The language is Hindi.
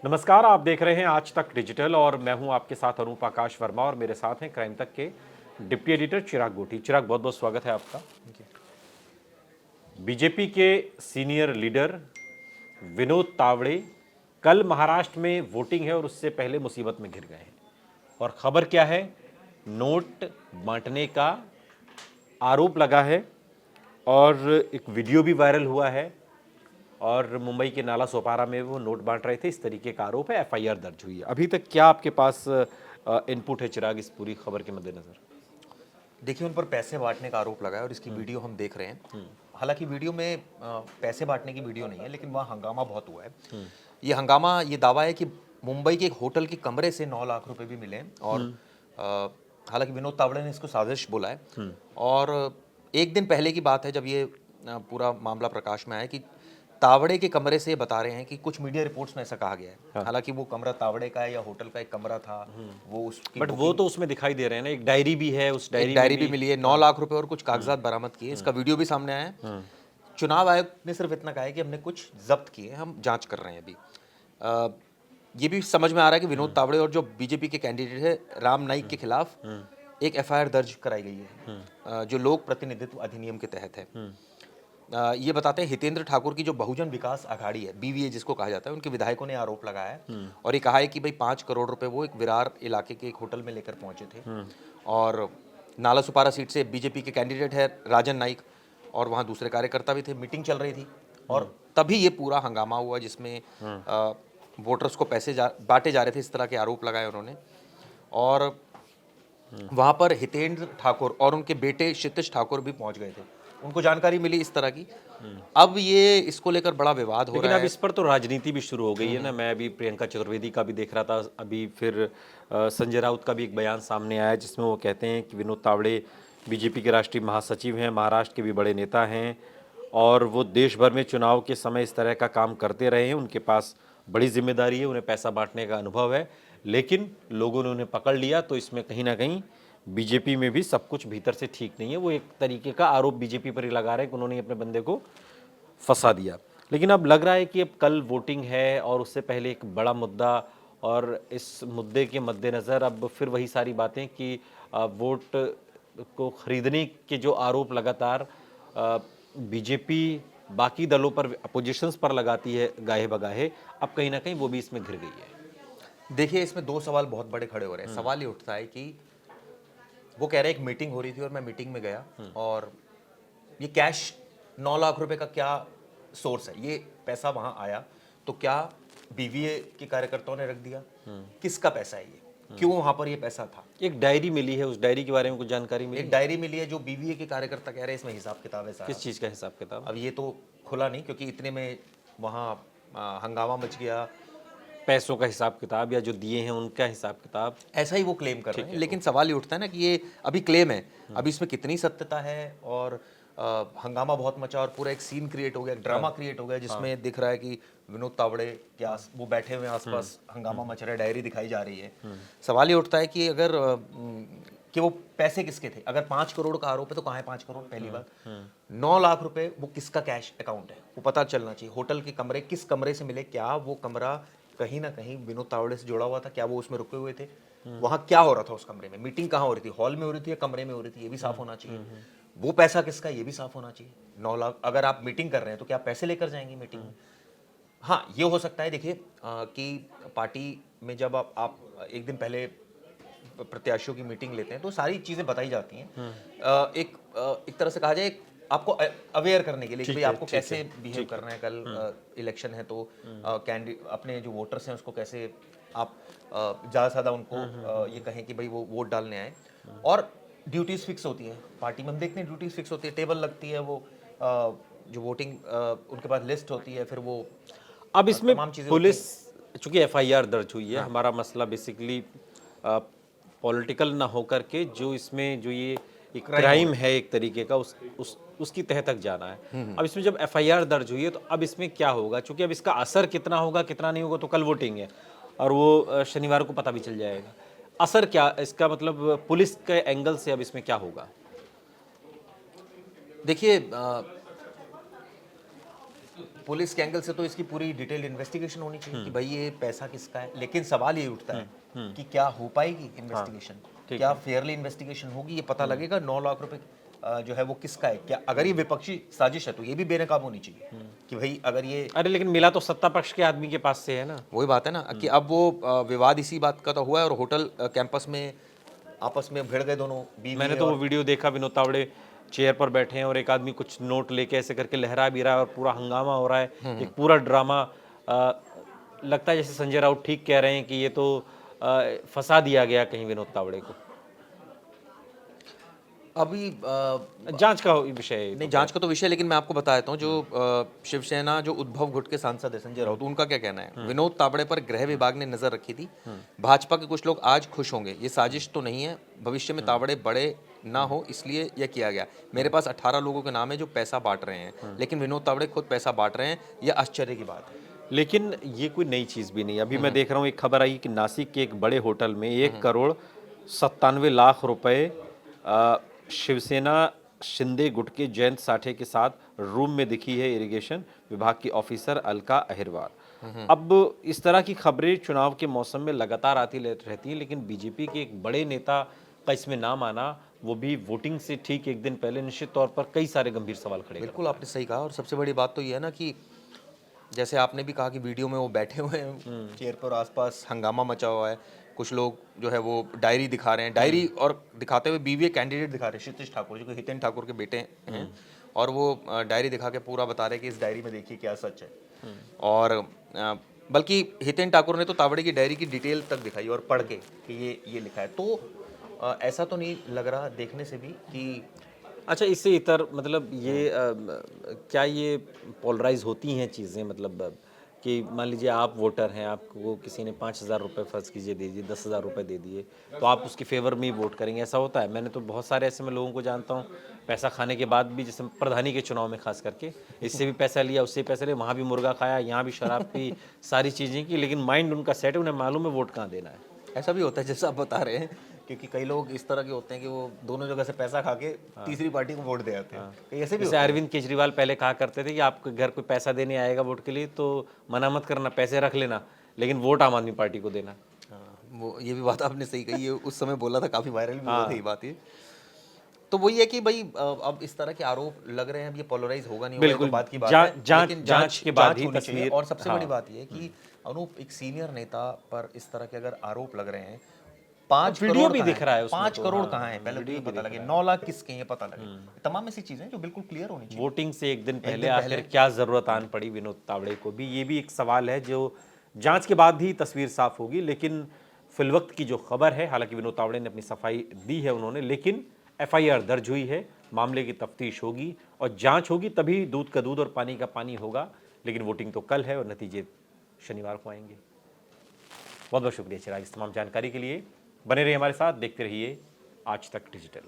नमस्कार, आप देख रहे हैं आज तक डिजिटल और मैं हूं आपके साथ अनूप आकाश वर्मा और मेरे साथ हैं क्राइम तक के डिप्टी एडिटर चिराग गोटी। चिराग, बहुत बहुत स्वागत है आपका। बीजेपी के सीनियर लीडर विनोद तावड़े कल महाराष्ट्र में वोटिंग है और उससे पहले मुसीबत में घिर गए हैं। और खबर क्या है? नोट बांटने का आरोप लगा है और एक वीडियो भी वायरल हुआ है और मुंबई के नाला सोपारा में वो नोट बांट रहे थे, इस तरीके का आरोप है। एफआईआर दर्ज हुई है। अभी तक क्या आपके पास इनपुट है चिराग इस पूरी खबर के मद्देनजर? देखिए, उन पर पैसे बांटने का आरोप लगा है और इसकी वीडियो हम देख रहे हैं। हालांकि वीडियो में पैसे बांटने की वीडियो नहीं है, लेकिन वहाँ हंगामा बहुत हुआ है। ये हंगामा, ये दावा है कि मुंबई के एक होटल के कमरे से 9 लाख रुपए भी मिले हैं। और हालांकि विनोद तावड़े ने इसको साजिश बोला है। और एक दिन पहले की बात है जब ये पूरा मामला प्रकाश में आया कि तावड़े के कमरे से बता रहे हैं कि कुछ मीडिया रिपोर्ट्स में ऐसा कहा गया है। हाँ। हालांकि वो कमरा तावड़े का है या होटल का एक कमरा था, वो उसकी बट वो तो उसमें दिखाई दे रहे हैं ना, एक डायरी भी है, उस एक डायरी डायरी में भी मिली है। 9 लाख रुपए और कुछ कागजात बरामद किए। इसका वीडियो भी सामने आया है। चुनाव आयोग ने सिर्फ इतना कहा है कि हमने कुछ जब्त किए, हम जांच कर रहे हैं अभी। ये भी समझ में आ रहा है कि विनोद तावड़े और जो बीजेपी के कैंडिडेट है राम नाईक के खिलाफ एक एफआईआर दर्ज कराई गई है, जो लोक प्रतिनिधित्व अधिनियम के तहत है। ये बताते हैं हितेंद्र ठाकुर की जो बहुजन विकास अघाड़ी है, बीवीए जिसको कहा जाता है, उनके विधायकों ने आरोप लगाया है और ये कहा है कि भाई 5 करोड़ रुपए वो एक विरार इलाके के एक होटल में लेकर पहुंचे थे। और नाला सुपारा सीट से बीजेपी के कैंडिडेट है राजन नाइक और वहाँ दूसरे कार्यकर्ता भी थे। मीटिंग चल रही थी और तभी ये पूरा हंगामा हुआ जिसमें वोटर्स को पैसे बांटे जा रहे थे, इस तरह के आरोप लगाए उन्होंने। और वहाँ पर हितेंद्र ठाकुर और उनके बेटे क्षितिज ठाकुर भी पहुंच गए थे। उनको जानकारी मिली इस तरह की। अब ये इसको लेकर बड़ा विवाद हो लेकिन रहा अब है। इस पर तो राजनीति भी शुरू हो गई है ना। मैं अभी प्रियंका चतुर्वेदी का भी देख रहा था, अभी फिर संजय राउत का भी एक बयान सामने आया जिसमें वो कहते हैं कि विनोद तावड़े बीजेपी के राष्ट्रीय महासचिव हैं, महाराष्ट्र के भी बड़े नेता हैं और वो देश भर में चुनाव के समय इस तरह का काम करते रहे हैं। उनके पास बड़ी जिम्मेदारी है, उन्हें पैसा बांटने का अनुभव है, लेकिन लोगों ने उन्हें पकड़ लिया। तो इसमें कहीं ना कहीं बीजेपी में भी सब कुछ भीतर से ठीक नहीं है। वो एक तरीके का आरोप बीजेपी पर ही लगा रहे हैं कि उन्होंने अपने बंदे को फंसा दिया। लेकिन अब लग रहा है कि अब कल वोटिंग है और उससे पहले एक बड़ा मुद्दा, और इस मुद्दे के मद्देनज़र अब फिर वही सारी बातें कि वोट को खरीदने के जो आरोप लगातार बीजेपी बाकी दलों पर, अपोजिशंस पर लगाती है गाहे बगाहे, अब कहीं ना कहीं वो भी इसमें घिर गई है। देखिए, इसमें दो सवाल बहुत बड़े खड़े हो रहे हैं। सवाल ये उठता है कि वो कह रहे हैं एक मीटिंग हो रही थी और मैं मीटिंग में गया और ये कैश 9 लाख रुपए का क्या सोर्स है? ये पैसा वहां आया तो क्या बीवीए के कार्यकर्ताओं ने रख दिया? किसका पैसा है ये? क्यों वहां पर ये पैसा था? एक डायरी मिली है, उस डायरी के बारे में कुछ जानकारी मिली? एक डायरी मिली है जो बीवीए के कार्यकर्ता कह रहे हैं इसमें हिसाब किताब है सारा। किस चीज़ का हिसाब किताब? अब ये तो खुला नहीं, क्योंकि इतने में वहाँ हंगामा मच गया। पैसों का हिसाब किताब या जो दिए हैं उनका हिसाब किताब? ऐसा ही वो क्लेम कर रहे हैं, लेकिन सवाल ये उठता है ना कि ये अभी क्लेम है, अभी इसमें कितनी सत्यता है। और हंगामा बहुत मचा और पूरा एक सीन क्रिएट हो गया, एक ड्रामा क्रिएट हो गया जिसमें दिख रहा है कि विनोद तावड़े के वो बैठे हुए हैं आसपास, हंगामा मच रहा है, डायरी दिखाई जा रही है। सवाल ये उठता है कि अगर कि वो पैसे किसके थे? अगर 5 करोड़ का आरोप है तो कहाँ है 5 करोड़? पहली बात। 9 लाख रुपए वो किसका कैश अकाउंट है वो पता चलना चाहिए। होटल के कमरे किस कमरे से मिले? क्या वो कमरा कहीं ना कहीं विनोद तावड़े से जुड़ा हुआ था? क्या वो उसमें रुके हुए थे? वहां क्या हो रहा था उस कमरे में? मीटिंग कहाँ हो रही थी? हॉल में हो रही थी या कमरे में हो रही थी? ये भी साफ होना चाहिए। वो पैसा किसका? ये भी साफ होना चाहिए। 9 लाख अगर आप मीटिंग कर रहे हैं तो क्या पैसे लेकर जाएंगे मीटिंग में? हाँ, ये हो सकता है। देखिए कि पार्टी में जब आप एक दिन पहले प्रत्याशियों की मीटिंग लेते हैं तो सारी चीजें बताई जाती हैं। एक तरह से कहा जाए, आपको अवेयर करने के लिए कि भाई आपको कैसे बिहेव करना है। कल इलेक्शन है तो अपने जो वोटर्स हैं उसको कैसे आप ज़्यादा से ज़्यादा उनको ये कहें कि भाई वो वोट डालने आए। और ड्यूटीज़ फिक्स होती है पार्टी में, हम देखते हैं ड्यूटीज़ फिक्स होती है, टेबल लगती है, वो जो वोटिंग उनके पास लिस्ट होती है, फिर वो अब इसमें तमाम चीज़ें पुलिस, चूंकि एफआईआर दर्ज हुई है, हमारा मसला बेसिकली पॉलिटिकल ना होकर के जो इसमें जो ये एक क्राइम है एक तरीके का, उसकी तह तक जाना है। अब इसमें जब एफआईआर दर्ज हुई है तो अब इसमें क्या होगा? चूंकि अब इसका असर कितना होगा कितना नहीं होगा तो कल वोटिंग है और वो शनिवार को पता भी चल जाएगा। असर क्या इसका, मतलब पुलिस के एंगल से अब इसमें क्या होगा? देखिए, पुलिस के एंगल से तो इसकी पूरी डिटेल्ड इन्वेस्टिगेशन होनी चाहिए कि भाई ये पैसा किसका है, लेकिन सवाल ये उठता है कि क्या हो पाएगी इन्वेस्टिगेशन, क्या फेयरली इन्वेस्टिगेशन होगी, ये पता लगेगा 9 लाख रुपए जो है वो किसका है। क्या अगर ये विपक्षी साजिश है तो ये भी बेनकाब होनी चाहिए कि भाई अगर ये, अरे लेकिन मिला तो सत्ता पक्ष के आदमी के पास से है ना। वही बात है ना कि अब वो विवाद इसी बात का तो हुआ है और होटल कैंपस में आपस में भिड़ गए दोनों बीवी मैंने तो वो वीडियो देखा, विनोद तावड़े चेयर पर बैठे हैं और एक आदमी कुछ नोट लेके ऐसे करके लहरा भी रहा है और पूरा हंगामा हो रहा है, एक पूरा ड्रामा। लगता है जैसे संजय राउत ठीक कह रहे हैं कि ये तो फंसा दिया गया कहीं विनोद तावड़े को। अभी जांच का विषय है ये नहीं, जांच का तो विषय, लेकिन मैं आपको बताता हूँ जो शिवसेना जो उद्धव गुट के सांसद है संजय राउत, उनका क्या कहना है। विनोद तावड़े पर गृह विभाग ने नजर रखी थी, भाजपा के कुछ लोग आज खुश होंगे, ये साजिश तो नहीं है, भविष्य में तावड़े बड़े ना हो इसलिए यह किया गया। मेरे पास 18 लोगों के नाम है जो पैसा बांट रहे हैं, लेकिन विनोद तावड़े खुद पैसा बांट रहे हैं, यह आश्चर्य की बात है। लेकिन ये कोई नई चीज़ भी नहीं। अभी मैं देख रहा हूँ एक खबर आई कि नासिक के एक बड़े होटल में 1,97,00,000 रुपए शिवसेना शिंदे गुट के जयंत साठे के साथ रूम में दिखी है इरिगेशन विभाग की ऑफिसर अलका अहिरवार। अब इस तरह की खबरें चुनाव के मौसम में लगातार आती रहती हैं, लेकिन बीजेपी के एक बड़े नेता का इसमें नाम आना, वो भी वोटिंग से ठीक एक दिन पहले, निश्चित तौर पर कई सारे गंभीर सवाल खड़े। बिल्कुल आपने सही कहा, और सबसे बड़ी बात तो ये है ना कि जैसे आपने भी कहा कि वीडियो में वो बैठे हुए हैं चेयर पर, आसपास हंगामा मचा हुआ है, कुछ लोग जो है वो डायरी दिखा रहे हैं, डायरी और दिखाते हुए बीवीए कैंडिडेट दिखा रहे हैं, क्षितिज ठाकुर जो कि हितेन ठाकुर के बेटे हैं, और वो डायरी दिखा के पूरा बता रहे हैं कि इस डायरी में देखिए क्या सच है। और बल्कि हितेन ठाकुर ने तो तावड़े की डायरी की डिटेल तक दिखाई और पढ़ के कि ये लिखा है। तो ऐसा तो नहीं लग रहा देखने से भी कि अच्छा, इससे इतर मतलब ये क्या ये पोलराइज होती हैं चीज़ें, मतलब कि मान लीजिए आप वोटर हैं, आपको किसी ने 5,000 रुपये फर्ज कीजिए दे दिए, 10,000 रुपये दे दिए, तो आप उसके फेवर में ही वोट करेंगे, ऐसा होता है? मैंने तो बहुत सारे ऐसे में लोगों को जानता हूँ, पैसा खाने के बाद भी, जैसे प्रधानी के चुनाव में खास करके, इससे भी पैसा लिया, उससे पैसा लिया, वहाँ भी मुर्गा खाया, यहाँ भी शराब पी, सारी चीज़ें की, लेकिन माइंड उनका सेट है, उन्हें मालूम है वोट कहाँ देना है। ऐसा भी होता है जैसा आप बता रहे हैं, क्योंकि कई लोग इस तरह के होते हैं कि वो दोनों जगह से पैसा खा के तीसरी पार्टी को वोट दे आते हैं। कई ऐसे भी जैसे अरविंद केजरीवाल पहले कहा करते थे कि आपके घर कोई पैसा देने आएगा वोट के लिए तो मना मत करना, पैसे रख लेना, लेकिन वोट आम आदमी पार्टी को देना। वो ये भी बात आपने सही कही है, उस समय बोला था, काफी वायरल भी हुआ था ये बात। ये तो वही है कि भाई अब इस तरह के आरोप लग रहे हैं, अब ये पोलराइज होगा नहीं होगा, ये तो बात की बात है, लेकिन जांच के बाद ही होनी चाहिए। तस्वीर। और सबसे बड़ी बात ये है कि अनूप, एक सीनियर नेता पर इस तरह के अगर आरोप लग रहे हैं, 5 वीडियो करोड़ भी दिख रहा है उसमें 5 तो, करोड़ कहाँ है पहले तो ये पता लगे, 9 लाख किसके हैं ये पता लगे, तमाम ऐसी चीजें जो बिल्कुल क्लियर होनी चाहिए। वोटिंग से एक दिन पहले आखिर क्या जरूरत आन पड़ी विनोद तावड़े को भी, ये भी एक सवाल है जो जांच के बाद ही तस्वीर साफ होगी। लेकिन फिलवक्त की जो खबर है, हालांकि विनोद तावड़े ने अपनी सफाई दी है उन्होंने, लेकिन एफआईआर दर्ज हुई है, मामले की तफ्तीश होगी और जांच होगी, तभी दूध का दूध और पानी का पानी होगा। लेकिन वोटिंग तो कल है और नतीजे शनिवार को आएंगे। बहुत बहुत शुक्रिया चिराग इस तमाम जानकारी के लिए। बने रहिए हमारे साथ, देखते रहिए आज तक डिजिटल।